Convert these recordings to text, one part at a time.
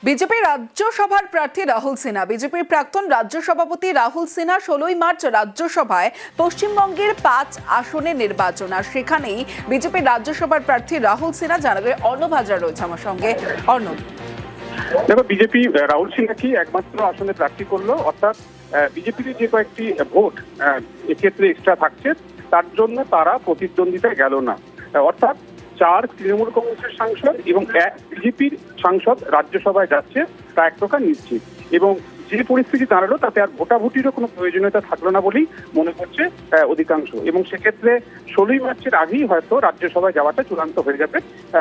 BJP রাজ্যসভার প্রার্থী রাহুল সিনহা। বিজেপির প্রাক্তন রাজ্য সভাপতি রাহুল সিনহা 16 মার্চ রাজ্যসভায় পশ্চিমবঙ্গের 5 আসনে নির্বাচন, আর সেখানেই বিজেপির রাজ্যসভার প্রার্থী রাহুল সিনহা। জানাবে অর্ণব হাজরা রয়েছে আমার সঙ্গে। অর্ণব, দেখো, বিজেপি রাহুল সিনহাকে একমাত্র আসনে প্রার্থী করলো, অর্থাৎ বিজেপির যে কয়েকটি ভোট এক্ষেত্রে এক্সট্রা থাকছে তার জন্য তারা প্রতিদ্বন্দ্বিতায় গেল না। অর্থাৎ 4 তৃণমূল কংগ্রেসের সাংসদ এবং 1 বিজেপির সাংসদ রাজ্যসভায় যাচ্ছে, তা এক প্রকার নিশ্চিত। এবং যে পরিস্থিতি দাঁড়ালো তাতে আর ভোটাভুটিরও কোনো প্রয়োজনীয়তা থাকলো না বলেই মনে করছে অধিকাংশ। এবং সেক্ষেত্রে 16 মার্চের আগেই হয়তো রাজ্যসভায় যাওয়াটা চূড়ান্ত হয়ে যাবে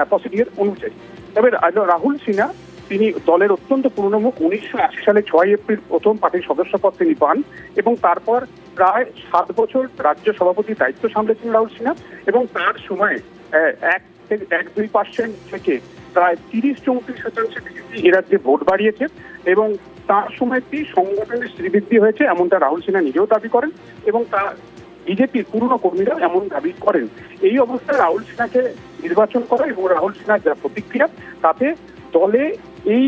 প্রসিডিওর অনুযায়ী। তবে রাহুল সিনহা তিনি দলের অত্যন্ত পুরনো মুখ। 1980 সালে 6 এপ্রিল প্রথম পার্টির সদস্যপদ তিনি পান এবং তারপর প্রায় 7 বছর রাজ্য সভাপতির দায়িত্ব সামলেছেন রাহুল সিনহা। এবং তার সময়ে 1-2% থেকে প্রায় 30-34% বিজেপি এ রাজ্যে ভোট বাড়িয়েছে এবং তার সময়টি সংগঠনের শ্রীবৃদ্ধি হয়েছে, এমনটা রাহুল সিনহা নিজেও দাবি করেন এবং তার বিজেপির পুরনো কর্মীরা এমন দাবি করেন। এই অবস্থায় রাহুল সিনহাকে নির্বাচন করা এবং রাহুল সিনহার যা প্রতিক্রিয়া তাতে দলে এই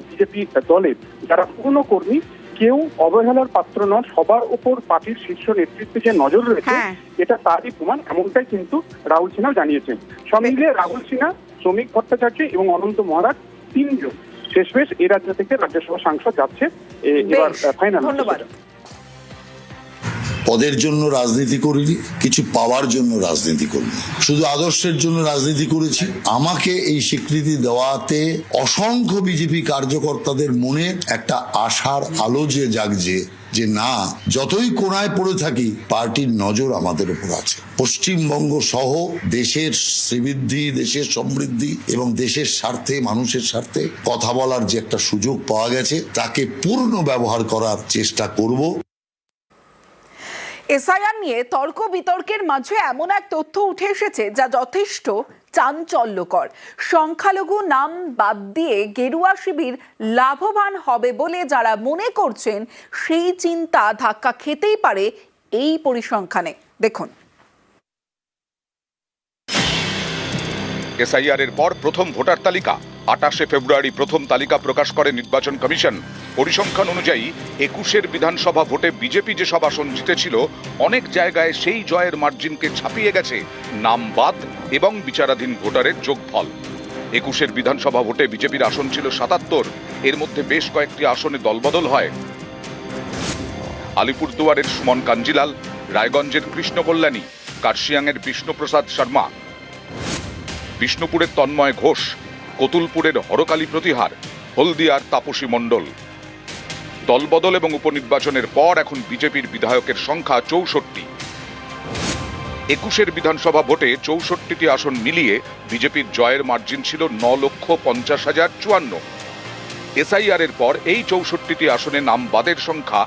বিজেপি দলে যারা পুরনো কর্মী কেউ অবহেলার পাত্র নন, সবার উপর পার্টির শীর্ষ নেতৃত্বে যে নজর রয়েছে এটা তারই প্রমাণ, এমনটাই কিন্তু রাহুল সিনহা জানিয়েছেন। সব মিলিয়ে রাহুল সিনহা, শ্রমিক ভট্টাচার্য এবং অনন্ত মহারাজ 3 জন শেষমেশ এই রাজ্য থেকে রাজ্যসভা সাংসদ যাচ্ছে এবার ফাইনাল। ধন্যবাদ। পদের জন্য রাজনীতি করিনি, কিছু পাওয়ার জন্য রাজনীতি করিনি, শুধু আদর্শের জন্য রাজনীতি করেছি। আমাকে এই স্বীকৃতি দেওয়াতে অসংখ্য বিজেপি কার্যকর্তাদের মনে একটা আশার আলো যে জাগছে যে না, যতই কোণায় পড়ে থাকি পার্টির নজর আমাদের উপর আছে। পশ্চিমবঙ্গ সহ দেশের শ্রীবৃদ্ধি, দেশের সমৃদ্ধি এবং দেশের স্বার্থে, মানুষের স্বার্থে কথা বলার যে একটা সুযোগ পাওয়া গেছে তাকে পূর্ণ ব্যবহার করার চেষ্টা করব। এসআইআর নিয়ে তর্ক বিতর্কের মাঝে এমন এক তথ্য উঠে এসেছে যা যথেষ্ট চাঞ্চল্যকর। সংখ্যালঘু নাম বাদ দিয়ে গেরুয়া শিবির লাভবান হবে বলে যারা মনে করছেন, সেই চিন্তা ধাক্কা খেতেই পারে এই পরিসংখ্যানে। দেখুন, এসআইআর এর পর প্রথম ভোটার তালিকা 28 ফেব্রুয়ারি প্রথম তালিকা প্রকাশ করে নির্বাচন কমিশন। পরিসংখ্যান অনুযায়ী 21 বিধানসভা ভোটে বিজেপি যেসব আসন জিতেছিল অনেক জায়গায় সেই জয়ের মার্জিনকে ছাপিয়ে গেছে নাম বাদ এবং বিচারাধীন ভোটারের যোগফল। 21 বিধানসভা ভোটে বিজেপির আসন ছিল 77, এর মধ্যে বেশ কয়েকটি আসনে দলবদল হয়। আলিপুরদুয়ারের সুমন কাঞ্জিলাল, রায়গঞ্জের কৃষ্ণ কল্যাণী, কার্শিয়াংয়ের বিষ্ণুপ্রসাদ শর্মা, বিষ্ণুপুরের তন্ময় ঘোষ, কতুলপুরের হরকালী প্রতিহার, হলদিয়ার তাপসী মণ্ডল। দলবদল এবং উপনির্বাচনের পর এখন বিজেপির বিধায়কের সংখ্যা 64। 21 বিধানসভা ভোটে 64টি আসন মিলিয়ে বিজেপির জয়ের মার্জিন ছিল 9,50,054। এসআইআর এর পর এই 64টি আসনে নাম বাদের সংখ্যা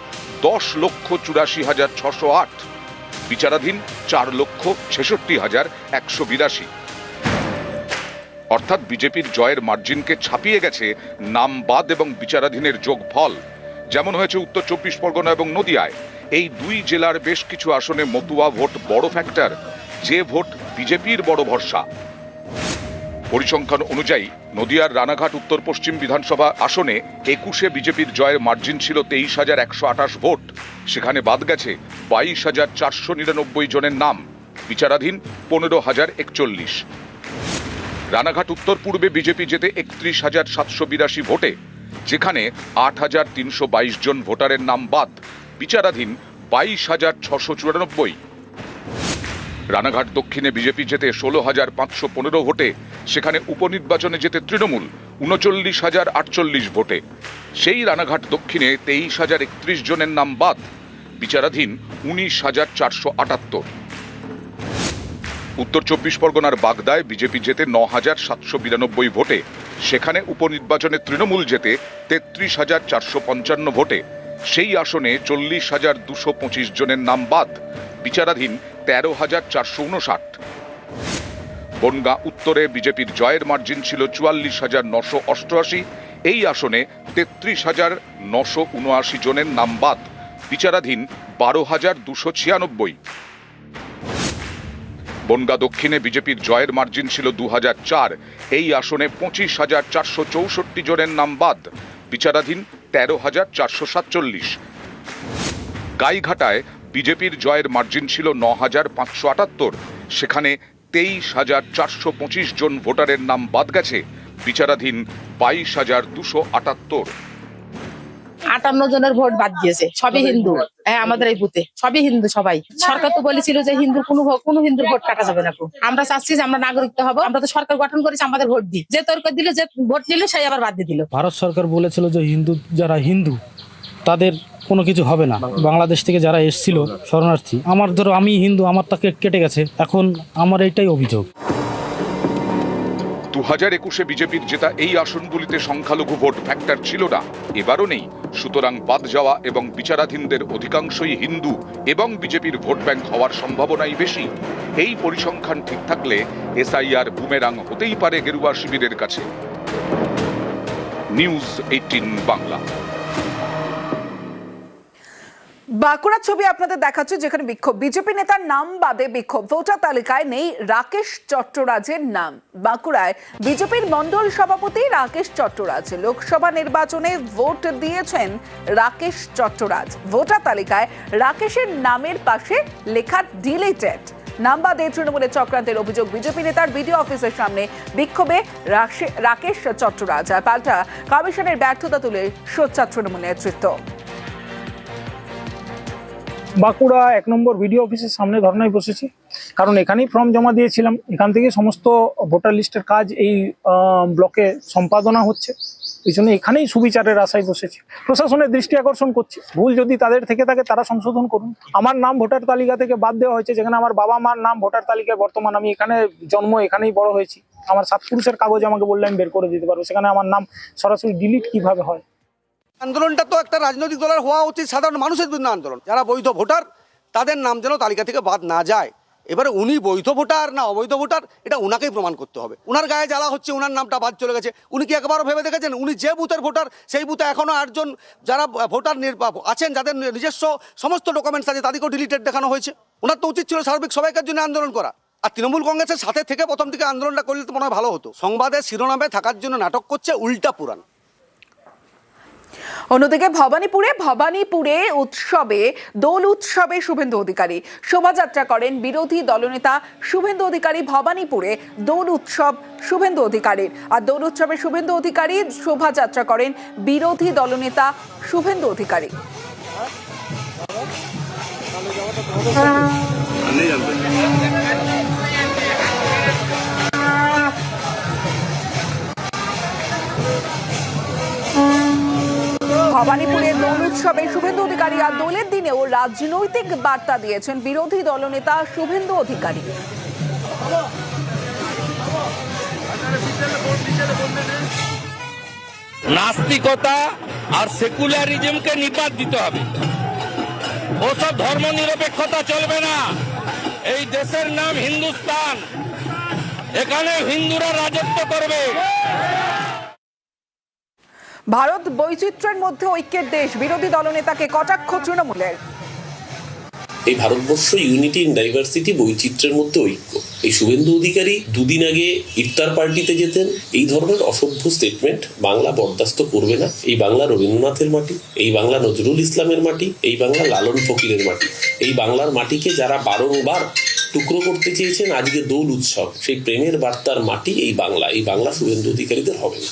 10,84,608, বিচারাধীন 4,66,182। অর্থাৎ বিজেপির জয়ের মার্জিনকে ছাপিয়ে গেছে নাম বাদ এবং বিচারাধীনের যোগফল। যেমন হয়েছে উত্তর 24 পরগনা এবং নদিয়ায়। এই 2 জেলার বেশ কিছু আসনে মতুয়া ভোট বড় ফ্যাক্টর, যে ভোট বিজেপির বড় ভরসা। পরিসংখ্যান অনুযায়ী নদিয়ার রানাঘাট উত্তর পশ্চিম বিধানসভা আসনে 21 বিজেপির জয়ের মার্জিন ছিল 23,128 ভোট, সেখানে বাদ গেছে 22,499 জনের নাম, বিচারাধীন 15,041। রানাঘাট উত্তর পূর্বে বিজেপি জেতে 31,782 ভোটে, যেখানে 8,322 জন ভোটারের নাম বাদ, বিচারাধীন 22,694। রানাঘাট দক্ষিণে বিজেপি জেতে 16,515 ভোটে, সেখানে উপনির্বাচনে জেতে তৃণমূল 39,048 ভোটে। সেই রানাঘাট দক্ষিণে 23,031 জনের নাম বাদ, বিচারাধীন 19,478। উত্তর 24 পরগনার বাগদায় বিজেপি জেতে 9,792 ভোটে, সেখানে উপনির্বাচনে তৃণমূল জেতে 33,455 ভোটে। সেই আসনে 40,225 জনের নাম বাদ, বিচারাধীন 13,459। বনগাঁ উত্তরে বিজেপির জয়ের মার্জিন ছিল 44,988, এই আসনে 33,979 জনের নাম বাদ, বিচারাধীন 12,296। বনগাঁ দক্ষিণে বিজেপির জয়ের মার্জিন ছিল 2004। এই আসনে 25,464 জনের নাম বাদ, বিচারাধীন 13,447। গাইঘাটায় বিজেপির জয়ের মার্জিন ছিল 9,578, সেখানে 23,425 জন ভোটারের নাম বাদ গেছে, বিচারাধীন 22,278। 58 জনের ভোট বাদ দিয়েছে, সবই হিন্দু। হ্যাঁ, আমাদের এই বুথে সবই হিন্দু। সবাই সরকার তো বলেছিল যে হিন্দু কোনো হিন্দুর ভোট কাটা যাবে না। আমরা চাচ্ছি যে আমরা নাগরিক হবো, আমরা তো সরকার গঠন করেছি, আমাদের ভোট দিই। যে তর্ক দিল, যে ভোট নিল, সেই আবার বাদ দিয়ে দিল। ভারত সরকার বলেছিল যে যারা হিন্দু তাদের কোনো কিছু হবে না। বাংলাদেশ থেকে যারা এসেছিল শরণার্থী, আমি হিন্দু, আমার তাকে কেটে গেছে। এখন আমার এইটাই অভিযোগ। 2021-এ বিজেপির জেতা এই আসনগুলিতে সংখ্যালঘু ভোট ফ্যাক্টর ছিল না, এবারও নেই। সুতরাং বাদ যাওয়া এবং বিচারাধীনদের অধিকাংশই হিন্দু এবং বিজেপির ভোট ব্যাংক হওয়ার সম্ভাবনাই বেশি। এই পরিসংখ্যান ঠিক থাকলে এসআইআর বুমেরাং হতেই পারে গেরুয়া শিবিরের কাছে। নিউজ 18 বাংলা। বাঁকুড়া ছবি আপনাদের দেখাচ্ছি, যেখানে বিক্ষোভ। বিজেপি নেতার নাম বাদে বিক্ষোভ। ভোটার তালিকায় নেই রাকেশ চট্টরাজের নাম। বাঁকুড়ায় বিজেপির মণ্ডল সভাপতি রাকেশ চট্টরাজ লোকসভা নির্বাচনে ভোট দিয়েছেন রাকেশ চট্টরাজ। ভোটার তালিকায় রাকেশের নামের পাশে লেখা ডিলিটেড। নাম বাদে তৃণমূলের চক্রান্তের অভিযোগ। বিজেপি নেতার বিডিও অফিসের সামনে বিক্ষোভে রাকেশ চট্টরাজ। পাল্টা কমিশনের ব্যর্থতা তুলে সোচ্চার তৃণমূল নেতৃত্ব। বাঁকুড়া 1 নম্বর ভিডিও অফিসের সামনে ধর্নায় বসেছি, কারণ এখানেই ফর্ম জমা দিয়েছিলাম। এখান থেকে সমস্ত ভোটার লিস্টের কাজ এই ব্লকে সম্পাদনা হচ্ছে, এই জন্য এখানেই সুবিচারের আশায় বসেছি। প্রশাসনের দৃষ্টি আকর্ষণ করছি, ভুল যদি তাদের থেকে থাকে তারা সংশোধন করুন। আমার নাম ভোটার তালিকা থেকে বাদ দেওয়া হয়েছে, যেখানে আমার বাবা মার নাম ভোটার তালিকায় বর্তমান। আমি এখানে জন্ম, এখানেই বড় হয়েছি। আমার 7 পুরুষের কাগজ আমাকে বললে আমি বের করে দিতে পারবো, সেখানে আমার নাম সরাসরি ডিলিট কিভাবে হয়? আন্দোলনটা তো একটা রাজনৈতিক দলের হওয়া উচিত, সাধারণ মানুষের বিরুদ্ধে আন্দোলন। যারা বৈধ ভোটার তাদের নাম যেন তালিকা থেকে বাদ না যায়। এবারে উনি বৈধ ভোটার না অবৈধ ভোটার, এটা উনাকেই প্রমাণ করতে হবে। উনার গায়ে জ্বালা হচ্ছে, উনার নামটা বাদ চলে গেছে। উনি কি একবারও ভেবে দেখেছেন উনি যে বুথের ভোটার, সেই বুথে এখনো 8 জন যারা ভোটার আছেন, যাদের নিজস্ব সমস্ত ডকুমেন্টস আছে, তাদেরকেও ডিলিটেড দেখানো হয়েছে? ওনার তো উচিত ছিল সার্বিক সবাইকার জন্য আন্দোলন করা। আর তৃণমূল কংগ্রেসের সাথে থেকে প্রথম দিকে আন্দোলনটা করলে তো মনে হয় ভালো হতো। সংবাদের শিরোনামে থাকার জন্য নাটক করছে উল্টা পুরাণ। অন্যদিকে ভবানীপুরে উৎসবে দোল উৎসবে শুভেন্দু অধিকারী শোভাযাত্রা করেন বিরোধী দলনেতা শুভেন্দু অধিকারী। ভবানীপুরে দোল উৎসব শুভেন্দু অধিকারীর। আর দোল উৎসবে শুভেন্দু অধিকারী শোভাযাত্রা করেন বিরোধী দলনেতা শুভেন্দু অধিকারী। ভবানীপুরের দোল উৎসবে শুভেন্দু অধিকারী। আর দোলের দিনেও রাজনৈতিক বার্তা দিয়েছেন বিরোধী দলনেতা শুভেন্দু অধিকারী। নাস্তিকতা আর সেকুলারিজমকে নিপাত দিতে হবে। ওসব ধর্ম নিরপেক্ষতা চলবে না। এই দেশের নাম হিন্দুস্তান, এখানে হিন্দুরা রাজত্ব করবে। ভারত বৈচিত্র্যের মধ্যে ঐক্যের দেশ, বিরোধী দলনেতাকে কটাক্ষ তৃণমূলের। এই ভারতবর্ষ ইউনিটি ইন ডাইভার্সিটি, বৈচিত্র্যের মধ্যে ঐক্য। এই শুভেন্দু অধিকারী দুদিন আগে ইফতার পার্টিতে যেতেন। এই ধরনের অসভ্য স্টেটমেন্ট বাংলা বরদাস্ত করবে না। এই বাংলা রবীন্দ্রনাথের মাটি, এই বাংলা নজরুল ইসলামের মাটি, এই বাংলা লালন ফকিরের মাটি। এই বাংলার মাটিকে যারা বারংবার টুকরো করতে চেয়েছেন, আজকে দোল উৎসব সেই প্রেমের বার্তার মাটি এই বাংলা। এই বাংলা শুভেন্দু অধিকারীদের হবে না।